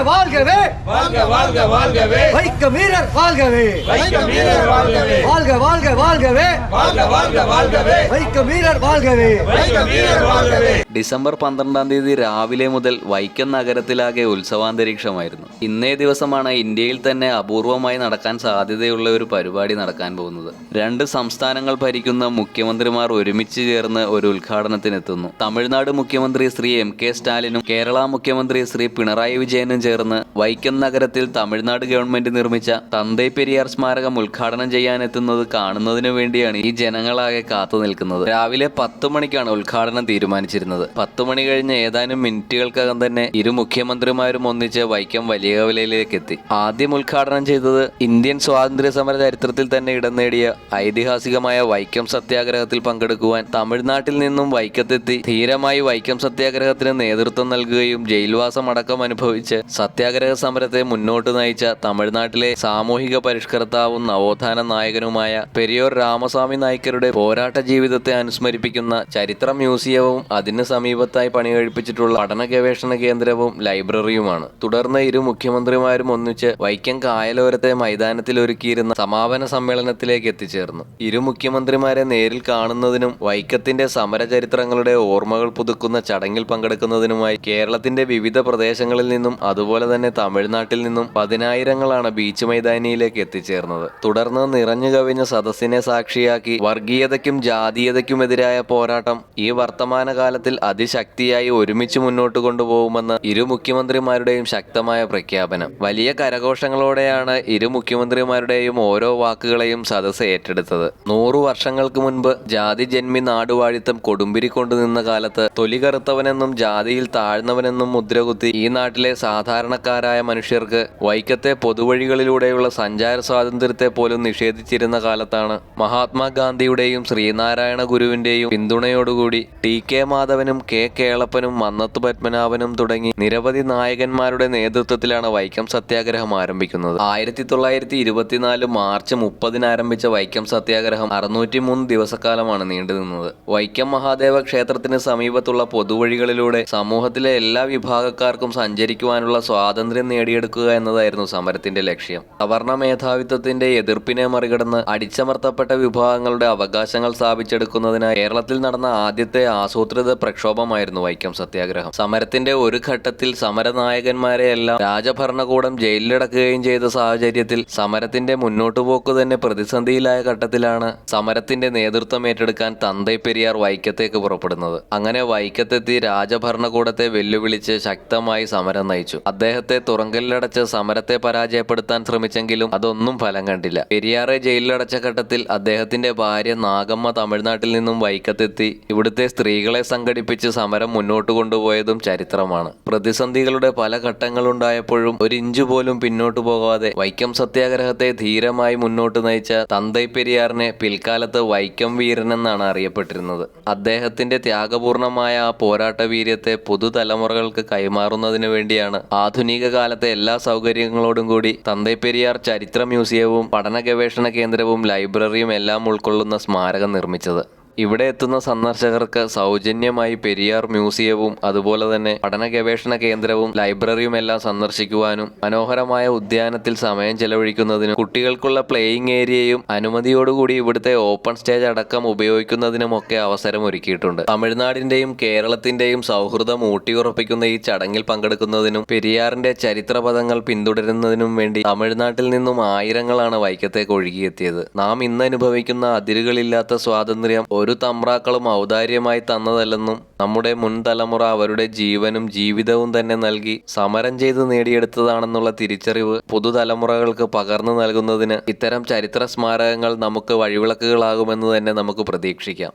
வாழ்கவே வாழ்க வாழ்க வாழ்கவே வைக்கம் வீரர் வாழ்கவே வைக்கம் வீரர் வாழ்கவே வாழ்க வாழ்க வாழ்கவே வாழ்க வாழ்க வாழ்கவே வைக்கம் வீரർ வாழ்கவே வைக்கம் வீரர் வாழ்கவே. ഡിസംബർ 12-ാം തീയതി രാവിലെ മുതൽ വൈക്കം നഗരത്തിലാകെ ഉത്സവാന്തരീക്ഷമായിരുന്നു. ഇന്നേ ദിവസമാണ് ഇന്ത്യയിൽ തന്നെ അപൂർവമായി നടക്കാൻ സാധ്യതയുള്ള ഒരു പരിപാടി നടക്കാൻ പോകുന്നത്. 2 സംസ്ഥാനങ്ങൾ ഭരിക്കുന്ന മുഖ്യമന്ത്രിമാർ ഒരുമിച്ച് ചേർന്ന് ഒരു ഉദ്ഘാടനത്തിനെത്തുന്നു. തമിഴ്നാട് മുഖ്യമന്ത്രി ശ്രീ MK സ്റ്റാലിനും കേരള മുഖ്യമന്ത്രി ശ്രീ പിണറായി വിജയനും ചേർന്ന് വൈക്കം നഗരത്തിൽ തമിഴ്നാട് ഗവൺമെന്റ് നിർമ്മിച്ച തന്തൈ പെരിയാർ സ്മാരകം ഉദ്ഘാടനം ചെയ്യാനെത്തുന്നത് കാണുന്നതിനു വേണ്ടിയാണ് ഈ ജനങ്ങളാകെ കാത്തു നിൽക്കുന്നത്. രാവിലെ 10 മണിക്കാണ് ഉദ്ഘാടനം തീരുമാനിച്ചിരുന്നത്. 10 മണി കഴിഞ്ഞ് ഏതാനും മിനിറ്റുകൾക്കകം തന്നെ ഇരു മുഖ്യമന്ത്രിമാരും ഒന്നിച്ച് വൈക്കം വലിയ കവലയിലേക്ക് എത്തി. ആദ്യം ഉദ്ഘാടനം ചെയ്തത് ഇന്ത്യൻ സ്വാതന്ത്ര്യ സമര ചരിത്രത്തിൽ തന്നെ ഇടം നേടിയ ഐതിഹാസികമായ വൈക്കം സത്യാഗ്രഹത്തിൽ പങ്കെടുക്കുവാൻ തമിഴ്നാട്ടിൽ നിന്നും വൈക്കത്തെത്തി ധീരമായി വൈക്കം സത്യാഗ്രഹത്തിന് നേതൃത്വം നൽകുകയും ജയിൽവാസം അടക്കം അനുഭവിച്ച് സത്യാഗ്രഹ സമരത്തെ മുന്നോട്ട് നയിച്ച തമിഴ്നാട്ടിലെ സാമൂഹിക പരിഷ്കർത്താവും നവോത്ഥാന നായകനുമായ പെരിയോർ രാമസ്വാമി നായ്ക്കരുടെ പോരാട്ട ജീവിതത്തെ അനുസ്മരിപ്പിക്കുന്ന ചരിത്ര മ്യൂസിയവും അതിന് സമീപത്തായി പണികഴിപ്പിച്ചിട്ടുള്ള പഠന ഗവേഷണ കേന്ദ്രവും ലൈബ്രറിയുമാണ്. തുടർന്ന് ഇരു മുഖ്യമന്ത്രിമാരും ഒന്നിച്ച് വൈക്കം കായലോരത്തെ മൈതാനത്തിൽ ഒരുക്കിയിരുന്ന സമാപന സമ്മേളനത്തിലേക്ക് എത്തിച്ചേർന്നു. ഇരു മുഖ്യമന്ത്രിമാരെ നേരിൽ കാണുന്നതിനും വൈക്കത്തിന്റെ സമരചരിത്രങ്ങളുടെ ഓർമ്മകൾ പുതുക്കുന്ന ചടങ്ങിൽ പങ്കെടുക്കുന്നതിനുമായി കേരളത്തിന്റെ വിവിധ പ്രദേശങ്ങളിൽ നിന്നും അതുപോലെ തന്നെ തമിഴ്നാട്ടിൽ നിന്നും പതിനായിരങ്ങളാണ് ബീച്ച് മൈതാനിയിലേക്ക് എത്തിച്ചേർന്നത്. തുടർന്ന് നിറഞ്ഞു കവിഞ്ഞ സദസ്സിനെ സാക്ഷിയാക്കി വർഗീയതയ്ക്കും ജാതീയതയ്ക്കുമെതിരായ പോരാട്ടം ഈ വർത്തമാനകാലത്തിൽ അതിശക്തിയായി ഒരുമിച്ച് മുന്നോട്ട് കൊണ്ടുപോകുമെന്ന് ഇരു മുഖ്യമന്ത്രിമാരുടെയും ശക്തമായ പ്രഖ്യാപനം. വലിയ കരഘോഷങ്ങളോടെയാണ് ഇരു മുഖ്യമന്ത്രിമാരുടെയും ഓരോ വാക്കുകളെയും സദസ്സ് ഏറ്റെടുത്തത്. 100 വർഷങ്ങൾക്ക് മുൻപ് ജാതി ജന്മി നാടുവാഴിത്തം കൊടുമ്പിരി കൊണ്ടു നിന്ന കാലത്ത് തൊലി കറുത്തവനെന്നും ജാതിയിൽ താഴ്ന്നവനെന്നും മുദ്രകുത്തി ഈ നാട്ടിലെ സാധാരണക്കാരായ മനുഷ്യർക്ക് വൈക്കത്തെ പൊതുവഴികളിലൂടെയുള്ള സഞ്ചാര സ്വാതന്ത്ര്യത്തെ പോലും നിഷേധിച്ചിരുന്ന കാലത്താണ് മഹാത്മാഗാന്ധിയുടെയും ശ്രീനാരായണ ഗുരുവിന്റെയും പിന്തുണയോടുകൂടി TK മാധവനും K കേളപ്പനും മന്നത്ത് പത്മനാഭനും തുടങ്ങി നിരവധി നായകന്മാരുടെ നേതൃത്വത്തിലാണ് വൈക്കം സത്യാഗ്രഹം ആരംഭിക്കുന്നത്. 1924 മാർച്ച് 30-ന് ആരംഭിച്ച വൈക്കം സത്യാഗ്രഹം 603 ദിവസക്കാലമാണ് നീണ്ടുനിന്നത്. വൈക്കം മഹാദേവ ക്ഷേത്രത്തിന് സമീപത്തുള്ള പൊതുവഴികളിലൂടെ സമൂഹത്തിലെ എല്ലാ വിഭാഗക്കാർക്കും സഞ്ചരിക്കുവാനുള്ള സ്വാതന്ത്ര്യം നേടിയെടുക്കുക എന്നതായിരുന്നു സമരത്തിന്റെ ലക്ഷ്യം. സവർണ മേധാവിത്വത്തിന്റെ എതിർപ്പിനെ മറികടന്ന് അടിച്ചമർത്തപ്പെട്ട വിഭാഗങ്ങളുടെ അവകാശങ്ങൾ സ്ഥാപിച്ചെടുക്കുന്നതിനായി കേരളത്തിൽ നടന്ന ആദ്യത്തെ ആസൂത്രിത പ്രക്ഷോഭമായിരുന്നു വൈക്കം സത്യാഗ്രഹം. സമരത്തിന്റെ ഒരു ഘട്ടത്തിൽ സമരനായകന്മാരെയെല്ലാം രാജഭരണകൂടം ജയിലിലടക്കുകയും ചെയ്ത സാഹചര്യത്തിൽ സമരത്തിന്റെ മുന്നോട്ടുപോക്ക് തന്നെ പ്രതിസന്ധിയിലായ ഘട്ടത്തിലാണ് സമരത്തിന്റെ നേതൃത്വം ഏറ്റെടുക്കാൻ തന്തൈ പെരിയാർ വൈക്കത്തേക്ക് പുറപ്പെടുന്നത്. അങ്ങനെ വൈക്കത്തെത്തി രാജഭരണകൂടത്തെ വെല്ലുവിളിച്ച് ശക്തമായി സമരം നയിച്ചു. അദ്ദേഹത്തെ തുറങ്കലിലടച്ച് സമരത്തെ പരാജയപ്പെടുത്താൻ ശ്രമിച്ചെങ്കിലും അതൊന്നും ഫലം കണ്ടില്ല. പെരിയാറെ ജയിലിലടച്ച ഘട്ടത്തിൽ അദ്ദേഹത്തിന്റെ ഭാര്യ നാഗമ്മ തമിഴ്നാട്ടിൽ നിന്നും വൈക്കത്തെത്തി ഇവിടുത്തെ സ്ത്രീകളെ സംഘടിപ്പിച്ച് സമരം മുന്നോട്ട് കൊണ്ടുപോയതും ചരിത്രമാണ്. പ്രതിസന്ധികളുടെ പല ഘട്ടങ്ങളുണ്ടായപ്പോഴും ഒരു ഇഞ്ചു പോലും പിന്നോട്ടു പോകാതെ വൈക്കം സത്യാഗ്രഹത്തെ ധീരമായി മുന്നോട്ട് നയിച്ച തന്തൈ പെരിയാറിനെ പിൽക്കാലത്ത് വൈക്കം വീരൻ എന്നാണ് അറിയപ്പെട്ടിരുന്നത്. അദ്ദേഹത്തിന്റെ ത്യാഗപൂർണമായ ആ പോരാട്ട വീര്യത്തെ പുതുതലമുറകൾക്ക് കൈമാറുന്നതിനു വേണ്ടിയാണ് ആധുനിക കാലത്തെ എല്ലാ സൗകര്യങ്ങളോടും കൂടി തന്തൈ പെരിയാർ ചരിത്ര മ്യൂസിയവും പഠന ഗവേഷണ കേന്ദ്രവും ലൈബ്രറിയും എല്ലാം ഉൾക്കൊള്ളുന്ന സ്മാരകം നിർമ്മിച്ചത്. ഇവിടെ എത്തുന്ന സന്ദർശകർക്ക് സൗജന്യമായി പെരിയാർ മ്യൂസിയവും അതുപോലെ തന്നെ പഠന ഗവേഷണ കേന്ദ്രവും ലൈബ്രറിയും എല്ലാം സന്ദർശിക്കുവാനും മനോഹരമായ ഉദ്യാനത്തിൽ സമയം ചെലവഴിക്കുന്നതിനും കുട്ടികൾക്കുള്ള പ്ലേയിങ് ഏരിയയും അനുമതിയോടുകൂടി ഇവിടുത്തെ ഓപ്പൺ സ്റ്റേജ് അടക്കം ഉപയോഗിക്കുന്നതിനുമൊക്കെ അവസരം ഒരുക്കിയിട്ടുണ്ട്. തമിഴ്നാടിന്റെയും കേരളത്തിന്റെയും സൗഹൃദം ഊട്ടിയുറപ്പിക്കുന്ന ഈ ചടങ്ങിൽ പങ്കെടുക്കുന്നതിനും പെരിയാറിന്റെ ചരിത്രപഥങ്ങൾ പിന്തുടരുന്നതിനും വേണ്ടി തമിഴ്നാട്ടിൽ നിന്നും ആയിരങ്ങളാണ് വൈക്കത്തേക്ക് ഒഴുകിയെത്തിയത്. നാം ഇന്ന് അനുഭവിക്കുന്ന അതിരുകളില്ലാത്ത സ്വാതന്ത്ര്യം ഒരു തമ്പ്രാക്കളും ഔദാര്യമായി തന്നതല്ലെന്നും നമ്മുടെ മുൻ തലമുറ അവരുടെ ജീവനും ജീവിതവും തന്നെ നൽകി സമരം ചെയ്ത് നേടിയെടുത്തതാണെന്നുള്ള തിരിച്ചറിവ് പുതുതലമുറകൾക്ക് പകർന്നു നൽകുന്നതിന് ഇത്തരം ചരിത്ര സ്മാരകങ്ങൾ നമുക്ക് വഴിവിളക്കുകളാകുമെന്ന് തന്നെ നമുക്ക് പ്രതീക്ഷിക്കാം.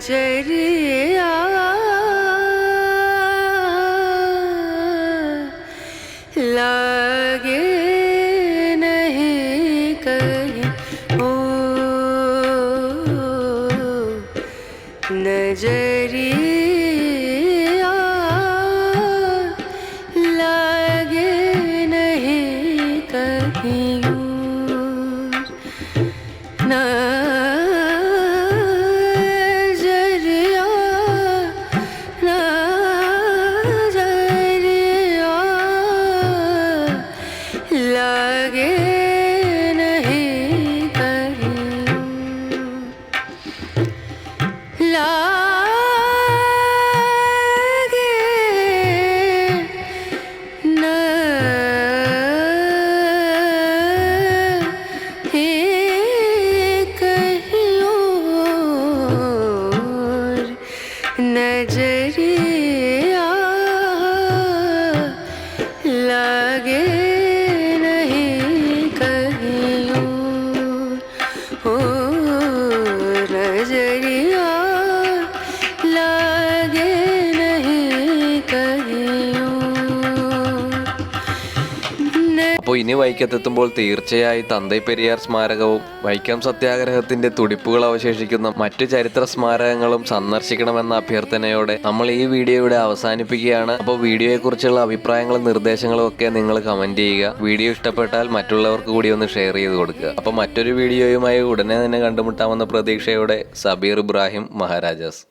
जय नजरिया लागे नहीं कहीं ओ नजरिया लागे नहीं कहीं नजरिया नजरिया लागे नहीं कहीं लागे नहीं कहीं और नजरिया लागे नहीं कहीं और नजरिया लागे नहीं कहीं അപ്പോൾ ഇനി വൈക്കത്തെത്തുമ്പോൾ തീർച്ചയായും തന്തൈ പെരിയാർ സ്മാരകവും വൈക്കം സത്യാഗ്രഹത്തിന്റെ തുടിപ്പുകൾ അവശേഷിക്കുന്ന മറ്റു ചരിത്ര സ്മാരകങ്ങളും സന്ദർശിക്കണമെന്ന അഭ്യർത്ഥനയോടെ നമ്മൾ ഈ വീഡിയോ ഇവിടെ അവസാനിപ്പിക്കുകയാണ്. അപ്പോൾ വീഡിയോയെക്കുറിച്ചുള്ള അഭിപ്രായങ്ങളും നിർദ്ദേശങ്ങളും ഒക്കെ നിങ്ങൾ കമന്റ് ചെയ്യുക. വീഡിയോ ഇഷ്ടപ്പെട്ടാൽ മറ്റുള്ളവർക്ക് കൂടി ഒന്ന് ഷെയർ ചെയ്ത് കൊടുക്കുക. അപ്പോൾ മറ്റൊരു വീഡിയോയുമായി ഉടനെ തന്നെ കണ്ടുമുട്ടാമെന്ന പ്രതീക്ഷയോടെ സബീർ ഇബ്രാഹിം മഹാരാജാസ്.